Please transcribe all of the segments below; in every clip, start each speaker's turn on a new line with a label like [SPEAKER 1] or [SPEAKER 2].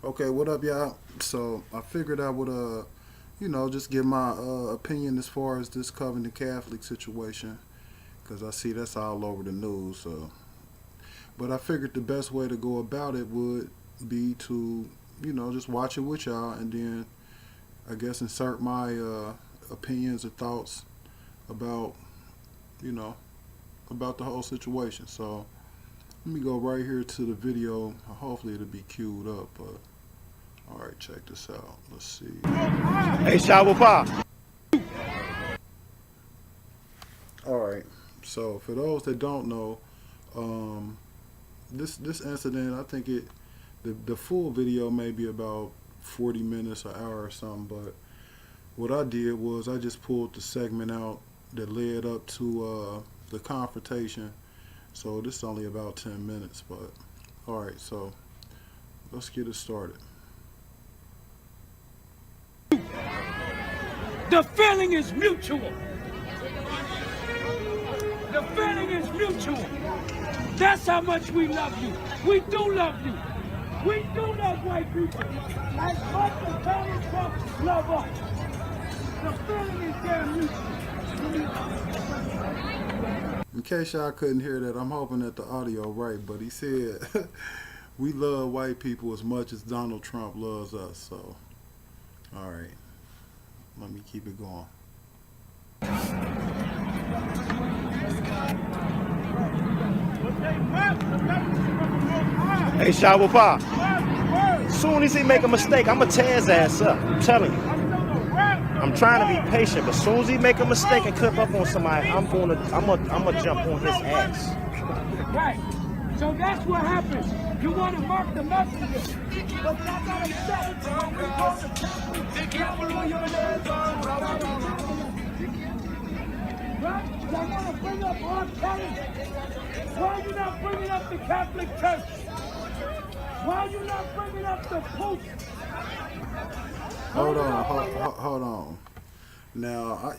[SPEAKER 1] Okay, what up, y'all? So I figured I would, just give my opinion as far as this Covington Catholic situation, because I see that's all over the news. But I figured the best way to go about it would be to, just watch it with y'all, and then I guess insert my opinions or thoughts about, you know, about the whole situation. So let me go right here to the video. Hopefully it'll be queued up, but all right, check this out. Let's see.
[SPEAKER 2] Hey, Shower Pop.
[SPEAKER 1] All right. So for those that don't know, this incident, I think the full video may be about 40 minutes, an hour or something. But what I did was I just pulled the segment out that led up to the confrontation. So this is only about 10 minutes. But all right, so let's get it started.
[SPEAKER 3] The feeling is mutual. The feeling is mutual. That's how much we love you. We do love you. We do love white people. As much as Donald Trump love us. The feeling is damn mutual.
[SPEAKER 1] In case y'all couldn't hear that, I'm hoping that the audio right, but he said we love white people as much as Donald Trump loves us. So, all right, let me keep it going.
[SPEAKER 2] Hey, Shower Pop. Soon as he make a mistake, I'ma tear his ass up. I'm telling you. I'm trying to be patient, but soon as he make a mistake and clip up on somebody, I'm gonna jump on his ass.
[SPEAKER 3] Right. So that's what happens. You want to mark the messenger, but y'all gotta set right? Y'all want to bring up our Kelly. Why are you not bringing up the Catholic Church? Why are you not bringing up the Pope?
[SPEAKER 1] Hold on. Now,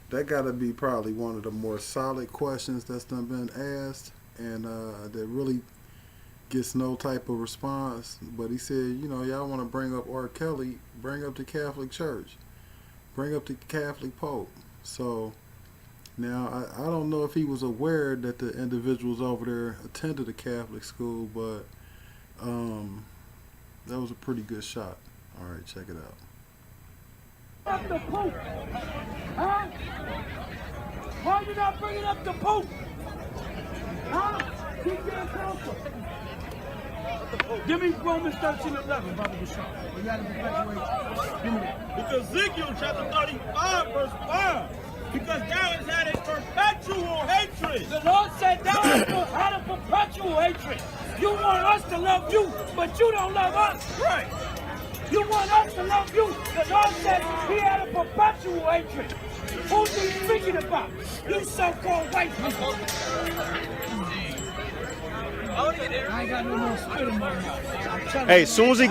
[SPEAKER 1] that got to be probably one of the more solid questions that's done been asked, and that really gets no type of response. But he said, y'all want to bring up R. Kelly, bring up the Catholic Church, bring up the Catholic Pope. So now I don't know if he was aware that the individuals over there attended a Catholic school, but that was a pretty good shot. All right, check it out.
[SPEAKER 3] Up the Pope, huh? Why are you not bringing up the Pope? Huh? Keep your counsel. Give me Romans 13:11, Brother Bashar. We got to perpetuate. Give me that.
[SPEAKER 4] Because Ezekiel chapter 35, verse 5. Because thou hast had a perpetual hatred.
[SPEAKER 3] The Lord said thou hast had a perpetual hatred. You want us to love you, but you don't love us.
[SPEAKER 4] Right.
[SPEAKER 3] You want us to love you. The Lord said he had a perpetual hatred. Who's he speaking about? You so-called white people. I ain't got no more spit in my mouth.
[SPEAKER 2] Hey, soon as he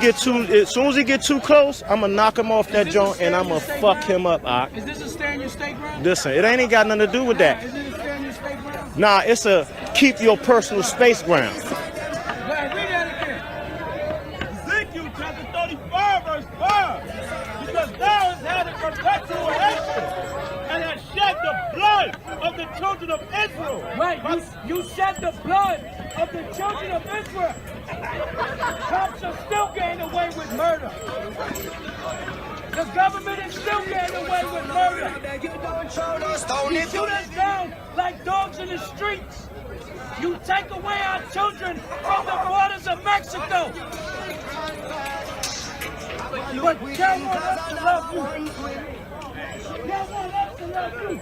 [SPEAKER 2] get too close, I'ma knock him off that joint and I'ma fuck him up.
[SPEAKER 3] Is this a stay in your state ground?
[SPEAKER 2] Listen, it ain't got nothing to do with that.
[SPEAKER 3] Is it a stay in your state ground?
[SPEAKER 2] Nah, it's a keep your personal space ground.
[SPEAKER 3] Read that again.
[SPEAKER 4] Ezekiel chapter 35, verse 5. Because thou hast had a perpetual hatred and hast shed the blood of the children of Israel.
[SPEAKER 3] Right, you shed the blood of the children of Israel. Cops are still getting away with murder. The government is still getting away with murder. You shoot us down like dogs in the streets. You take away our children from the borders of Mexico. But y'all want us to love you. Y'all want us to love you.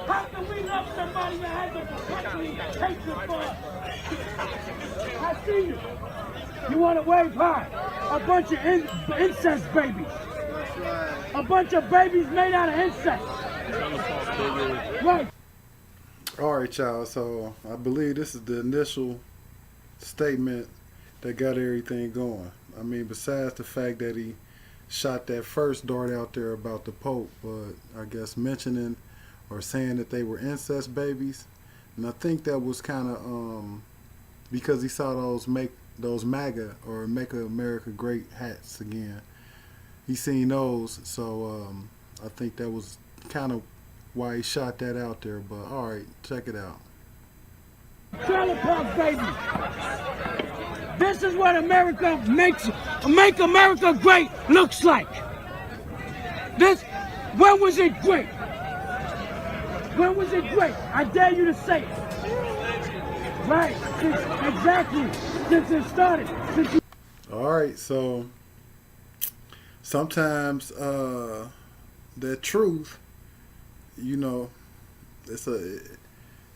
[SPEAKER 3] How can we love somebody that has a perpetual hatred for us? I see you. You want to wave high. A bunch of incest babies. A bunch of babies made out of incest. Right.
[SPEAKER 1] All right, y'all. So I believe this is the initial statement that got everything going. I mean, besides the fact that he shot that first dart out there about the Pope, but I guess mentioning or saying that they were incest babies. And I think that was kind of because he saw those those MAGA or Make America Great hats again. He seen those, so I think that was kind of why he shot that out there. But all right, check it out.
[SPEAKER 3] Trailer park baby. This is what America make America great looks like. This, when was it great? When was it great? I dare you to say it. Right, exactly. Since it started.
[SPEAKER 1] All right, so sometimes the truth, you know, it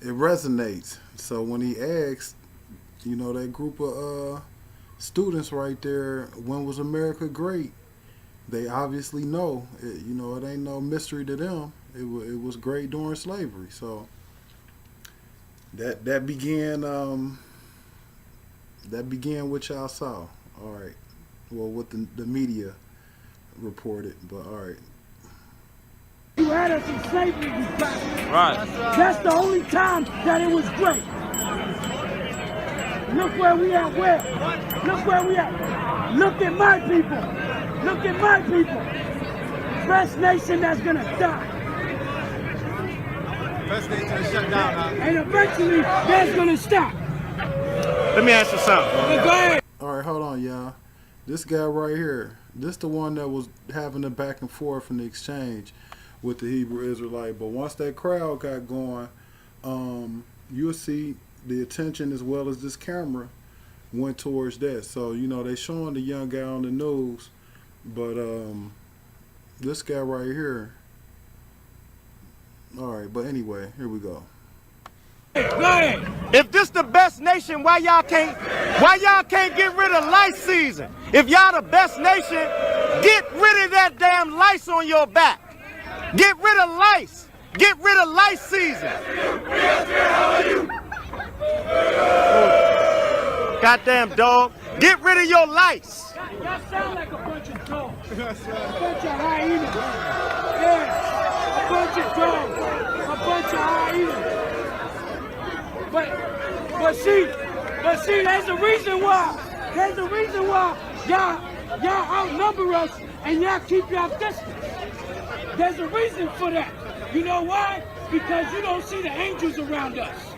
[SPEAKER 1] resonates. So when he asked, you know, that group of students right there, when was America great? They obviously know. You know, it ain't no mystery to them. It was great during slavery. So that began what y'all saw. All right. Well, what the media reported, but all right.
[SPEAKER 3] You had us in slavery, you bastard.
[SPEAKER 4] Right.
[SPEAKER 3] That's the only time that it was great. Look where we at, where? Look where we at. Look at my people. Look at my people. Best nation that's gonna die.
[SPEAKER 5] Best nation to shut down, huh?
[SPEAKER 3] And eventually, that's gonna stop.
[SPEAKER 2] Let me ask you something.
[SPEAKER 3] Go ahead.
[SPEAKER 1] All right, hold on, y'all. This guy right here, this the one that was having the back and forth in the exchange with the Hebrew Israelite. But once that crowd got going, you'll see the attention as well as this camera went towards that. So, you know, they showing the young guy on the news, but this guy right here. All right, but anyway, here we go.
[SPEAKER 3] Go ahead.
[SPEAKER 2] If this the best nation, why y'all can't get rid of lice season? If y'all the best nation, get rid of that damn lice on your back. Get rid of lice. Get rid of lice season. Goddamn dog. Get rid of your lice.
[SPEAKER 3] Y'all sound like a bunch of dogs. A bunch of hyenas. Yeah, a bunch of dogs. A bunch of hyenas. But see, there's a reason why. There's a reason why y'all outnumber us and y'all keep y'all distance. There's a reason for that. You know why? Because you don't see the angels around us.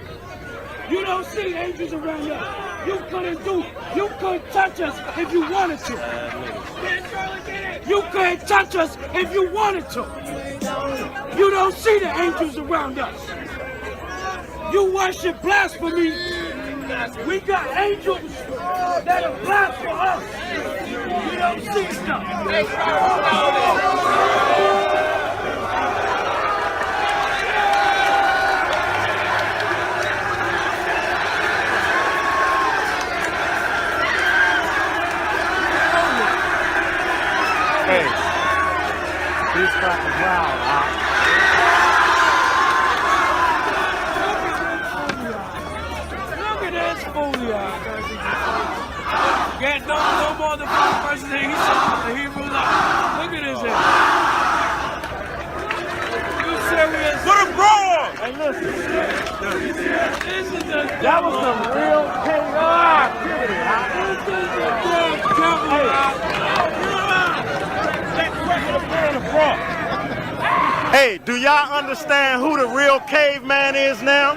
[SPEAKER 3] You don't see the angels around us. You couldn't touch us if you wanted to. You couldn't touch us if you wanted to. You don't see the angels around us. You worship blasphemy. We got angels that are blessed for us. You don't see stuff.
[SPEAKER 2] Hey, these crackers wild,
[SPEAKER 3] Get no more than one person that he said the Hebrew life. Look at his head. You serious?
[SPEAKER 4] Put him wrong!
[SPEAKER 2] Hey, listen.
[SPEAKER 3] This is the
[SPEAKER 2] That was some real chaos.
[SPEAKER 3] This is the damn devil.
[SPEAKER 2] Hey, do y'all understand who the real caveman is now?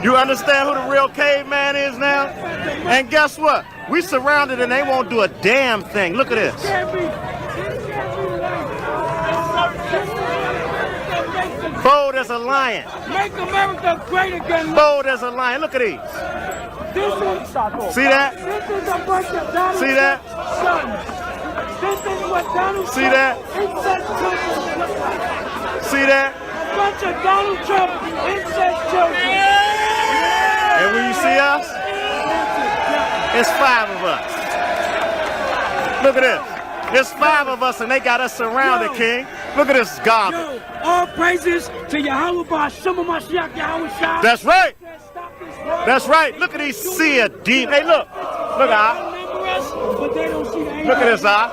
[SPEAKER 2] You understand who the real caveman is now? And guess what? We surrounded and they won't do a damn thing. Look at this. Bold as a lion.
[SPEAKER 3] Make America great again.
[SPEAKER 2] Bold as a lion. Look at these. See that?
[SPEAKER 3] This is a bunch of Donald
[SPEAKER 2] See that?
[SPEAKER 3] sons. This is what Donald
[SPEAKER 2] See that? See that?
[SPEAKER 3] A bunch of Donald Trump incest children.
[SPEAKER 2] And when you see us, it's 5 of us. Look at this. It's 5 of us and they got us surrounded, King. Look at this garbage.
[SPEAKER 3] Yo, all praises to Yahweh by Shema Mashiach Yahweh Shai.
[SPEAKER 2] That's right. That's right. Look at these sea of deep. Hey, look. Look out.
[SPEAKER 3] But they don't see the
[SPEAKER 2] Look at this, eye.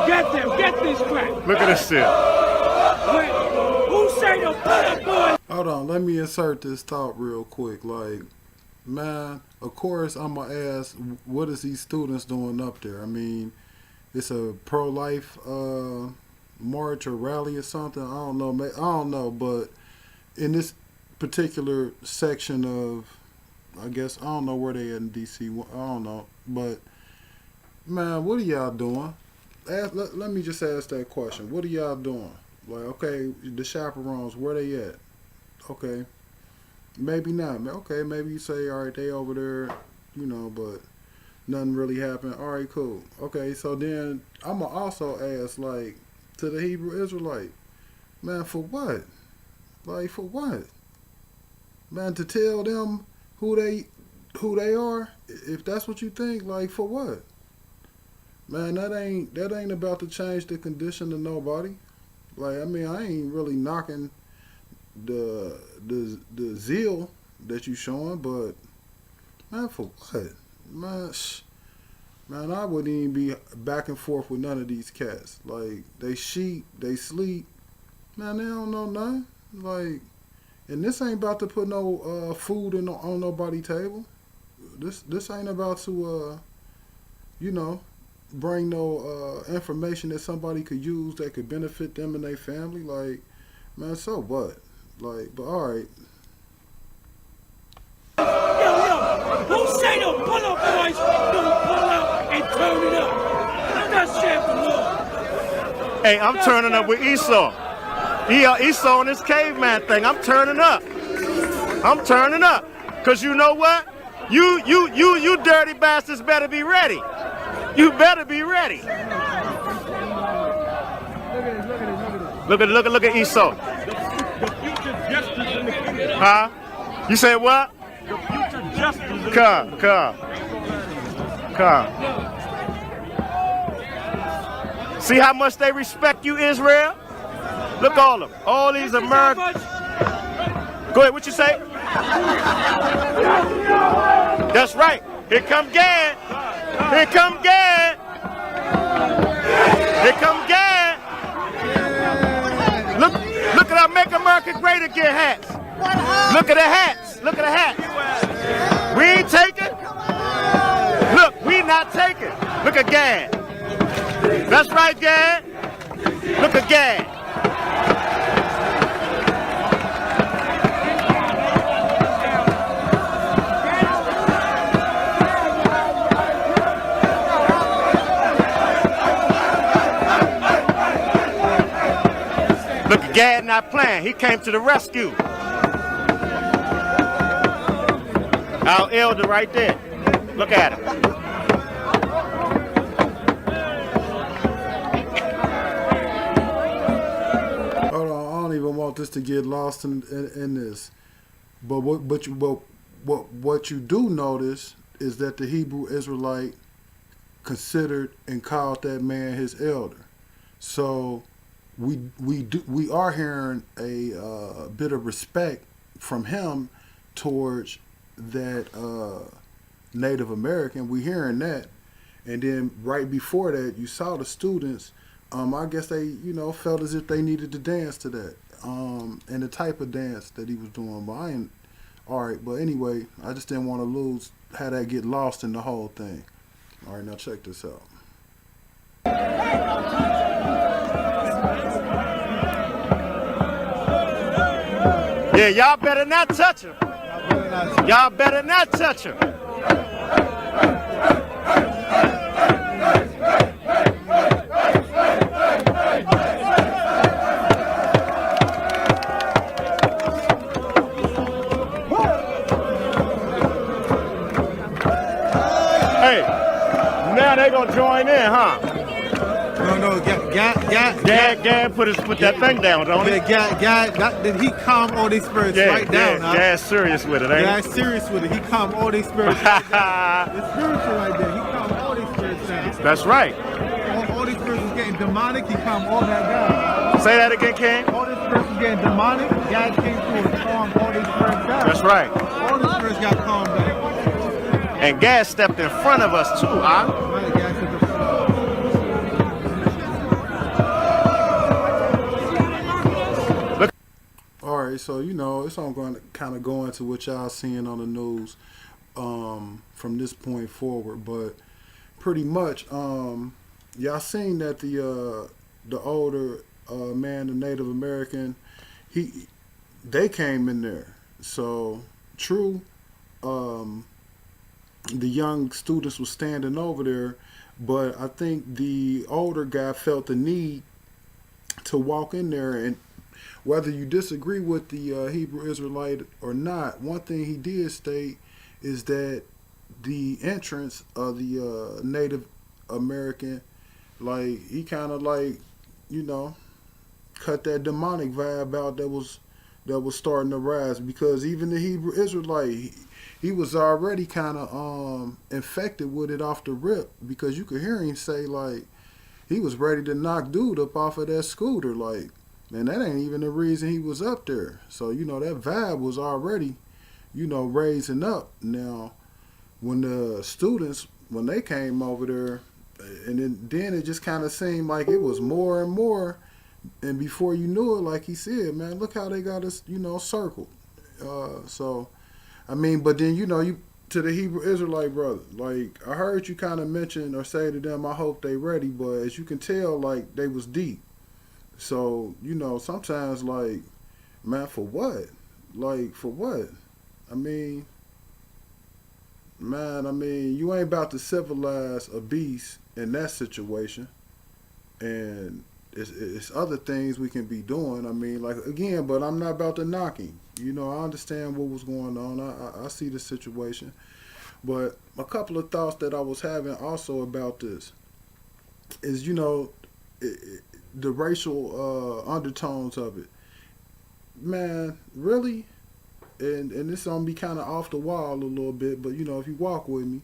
[SPEAKER 3] Get them. Get this crap.
[SPEAKER 2] Look at this shit.
[SPEAKER 3] Wait, who say the put boy?
[SPEAKER 1] Hold on, let me insert this thought real quick. Like, Man, of course I'm gonna ask, what is these students doing up there? I mean, it's a pro-life march or rally or something. I don't know. I don't know, but in this particular section of, I guess I don't know where they at in DC. I don't know, but man, what are y'all doing? Let me just ask that question. What are y'all doing? Like, okay, the chaperones, where they at? Okay, maybe not. Okay, maybe you say, all right, they over there, you know, but nothing really happened. All right, cool. Okay, so then I'm going to also ask, like, to the Hebrew Israelite, man, for what? Like, for what? Man, to tell them who they are, if that's what you think, like, for what? Man, that ain't about to change the condition of nobody. Like, I mean, I ain't really knocking the zeal that you showing, but man, for what? Man, I wouldn't even be back and forth with none of these cats. Like, they sheep, they sleep. Man, they don't know nothing. Like, and this ain't about to put no food on nobody's table. This ain't about to you know, bring no information that somebody could use that could benefit them and their family. Like, man, so what? Like, but all right.
[SPEAKER 3] Yo, who say the pull-up boys don't pull out and turn it up? That's shit for Lord.
[SPEAKER 2] Hey, I'm turning up with Esau. Esau on this caveman thing. I'm turning up. I'm turning up. Cause you know what? You dirty bastards better be ready. You better be ready. Look at Esau. Huh? You say what? Come. See how much they respect you, Israel? Look all of them. All these Americans. Go ahead, what you say? That's right. Here come Gad. Here come Gad. Here come Gad. Look at our Make America Great Again hats. Look at the hats. Look at the hats. We ain't taking. Look, we not taking. Look at Gad. That's right, Gad. Look at Gad. Look at Gad not playing. He came to the rescue. Our elder right there. Look at him.
[SPEAKER 1] Hold on, I don't even want this to get lost in this. But what you do notice is that the Hebrew Israelite considered and called that man his elder. So we are hearing a bit of respect from him towards that Native American. We hearing that, and then right before that, you saw the students. I guess they, you know, felt as if they needed to dance to that, and the type of dance that he was doing. But I ain't all right. But anyway, I just didn't want to have that get lost in the whole thing. All right, now check this out.
[SPEAKER 2] Yeah, y'all better not touch him. Y'all better not touch him. Hey, now they gonna join in, huh?
[SPEAKER 5] No,
[SPEAKER 2] Gad put that thing down, don't he?
[SPEAKER 5] Gad, he calmed all these spirits right down.
[SPEAKER 2] Gad's serious with it, ain't he?
[SPEAKER 5] Gad's serious with it. He calmed all these spirits right down. The spiritual right there. He calmed all these spirits down.
[SPEAKER 2] That's right.
[SPEAKER 5] All these spirits was getting demonic. He calmed all that down.
[SPEAKER 2] Say that again, King.
[SPEAKER 5] All these spirits was getting demonic. Gad came through and calmed all these spirits down.
[SPEAKER 2] That's right.
[SPEAKER 5] All these spirits got calmed down.
[SPEAKER 2] And Gad stepped in front of us too, huh?
[SPEAKER 5] Right, Gad stepped in front of us.
[SPEAKER 1] All right, so you know it's all going to kind of go into what y'all seeing on the news, from this point forward. But pretty much, y'all seen that the older man, the Native American, they came in there. So true, um, the young students were standing over there, but I think the older guy felt the need to walk in there. And whether you disagree with the Hebrew Israelite or not, one thing he did state is that the entrance of the Native American, like he kind of like, you know, cut that demonic vibe out that was starting to rise, because even the Hebrew Israelite, he was already kind of infected with it off the rip, because you could hear him say like he was ready to knock dude up off of that scooter, like, and that ain't even the reason he was up there. So you know that vibe was already, you know, raising up. Now when the students, when they came over there, and then it just kind of seemed like it was more and more. And before you knew it, like he said, man, look how they got us, you know, circled. So, I mean, but then, you know, you to the Hebrew Israelite brother, like, I heard you kind of mention or say to them, I hope they ready, but as you can tell, like, they was deep. So, you know, sometimes, like, man, for what? Like, for what? I mean, man, you ain't about to civilize a beast in that situation. And it's other things we can be doing. I mean, like, again, but I'm not about to knock him. You know, I understand what was going on. I see the situation. But a couple of thoughts that I was having also about this is, you know, the racial undertones of it. Man, really? And this gonna be kind of off the wall a little bit, but, you know, if you walk with me.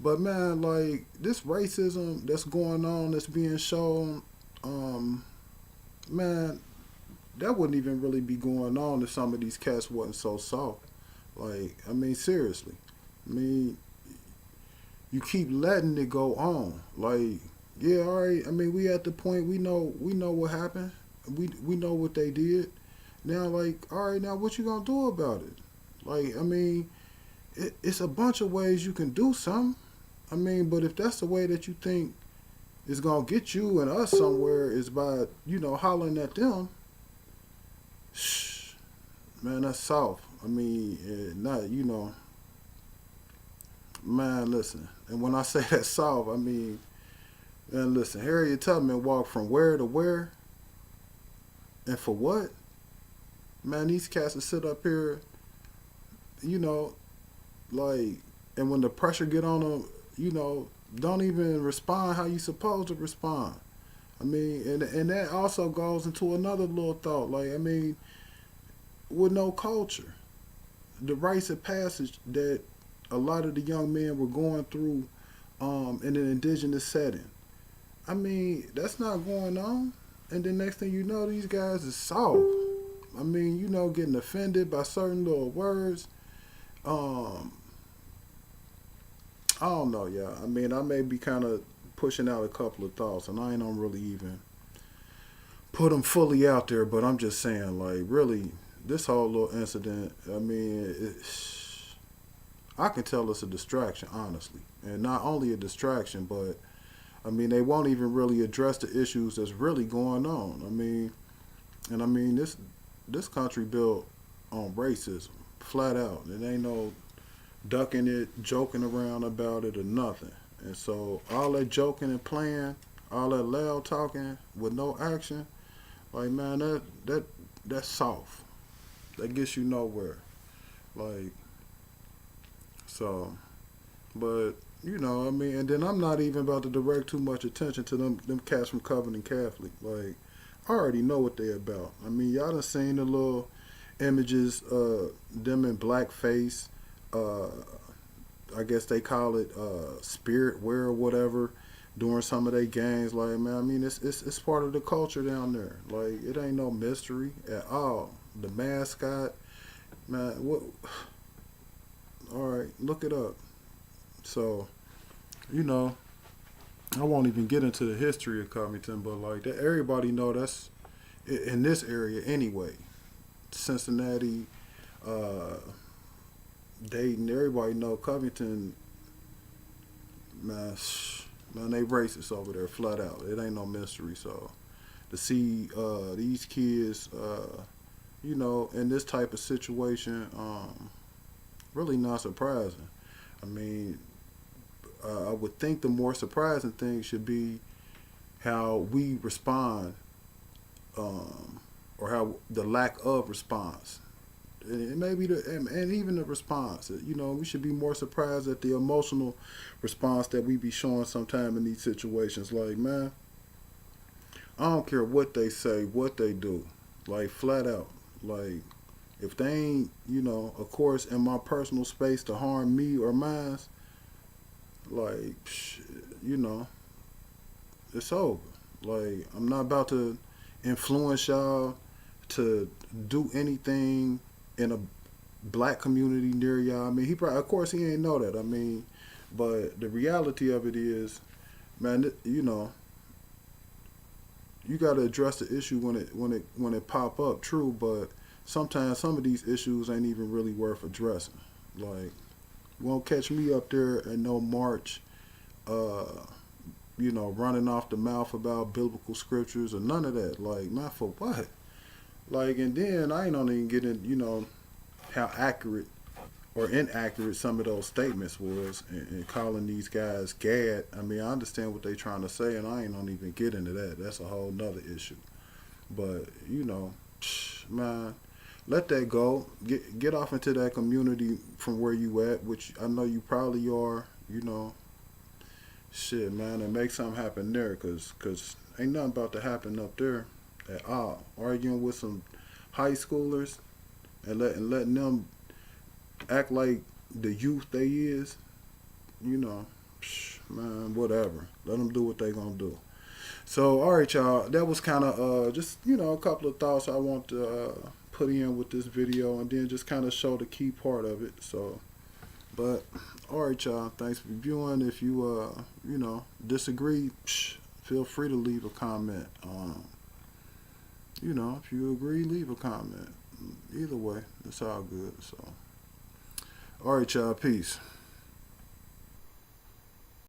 [SPEAKER 1] But, man, like, this racism that's going on, that's being shown, man, that wouldn't even really be going on if some of these cats wasn't so soft. Like, I mean, seriously. I mean, you keep letting it go on. Like, yeah, all right. I mean, we at the point we know what happened. We know what they did. Now, like, all right, now what you gonna do about it? Like, I mean, it's a bunch of ways you can do something. I mean, but if that's the way that you think is gonna get you and us somewhere, is by, you know, hollering at them, shh, man, that's soft. I mean, not, you know, man, listen. And when I say that soft, I mean, man, listen, Harriet Tubman walked from where to where, and for what? Man, these cats will sit up here, you know, like, and when the pressure get on them, you know, don't even respond how you supposed to respond. I mean, and that also goes into another little thought. Like, I mean, with no culture, the rites of passage that a lot of the young men were going through in an indigenous setting, I mean, that's not going on. And then next thing you know, these guys is soft. I mean, you know, getting offended by certain little words. I don't know, yeah. I mean, I may be kind of pushing out a couple of thoughts, and I ain't gonna really even put them fully out there, but I'm just saying, like, really, this whole little incident, I mean, I can tell it's a distraction, honestly. And not only a distraction, but, I mean, they won't even really address the issues that's really going on. I mean, and I mean, this country built on racism, flat out. It ain't no ducking it, joking around about it, or nothing. And so all that joking and playing, all that loud talking with no action, like, man, that's soft. That gets you nowhere. Like, so, but, you know, I mean, and then I'm not even about to direct too much attention to them cats from Covington Catholic. Like, I already know what they about. I mean, y'all done seen the little images, them in blackface. I guess they call it spirit wear or whatever, during some of their games. Like, man, I mean, it's part of the culture down there. Like, it ain't no mystery at all. The mascot, man, what? All right, look it up. So, you know, I won't even get into the history of Covington, but like that, everybody know that's in this area anyway. Cincinnati, Dayton, everybody know Covington, man, man, they racist over there, flat out. It ain't no mystery. So to see these kids, in this type of situation, really not surprising. I mean, I would think the more surprising thing should be how we respond, or how the lack of response. And maybe and even the response. We should be more surprised at the emotional response that we be showing sometime in these situations. Like, man, I don't care what they say, what they do, like flat out. Like, if they ain't, of course, in my personal space to harm me or mine, like, it's over. Like, I'm not about to influence y'all to do anything in a black community near y'all. I mean, of course, he ain't know that. I mean, but the reality of it is, man, you got to address the issue when it pop up. True, but sometimes some of these issues ain't even really worth addressing. Like, you won't catch me up there in no march, running off the mouth about biblical scriptures or none of that. Like, man, for what? Like, and then I ain't even getting, how accurate or inaccurate some of those statements was, and calling these guys Gad. I mean, I understand what they trying to say, and I ain't gonna even get into that. That's a whole nother issue. But, man, let that go. Get off into that community from where you at, which I know you probably are, Shit, man, and make something happen there, cause ain't nothing about to happen up there at all. Arguing with some high schoolers and letting them act like the youth they is, man, whatever. Let them do what they gonna do. So, all right, y'all. That was kind of just a couple of thoughts I want to put in with this video, and then just kind of show the key part of it. So, but all right, y'all. Thanks for viewing. If you disagree, feel free to leave a comment. If you agree, leave a comment. Either way, it's all good. So, all right, y'all. Peace.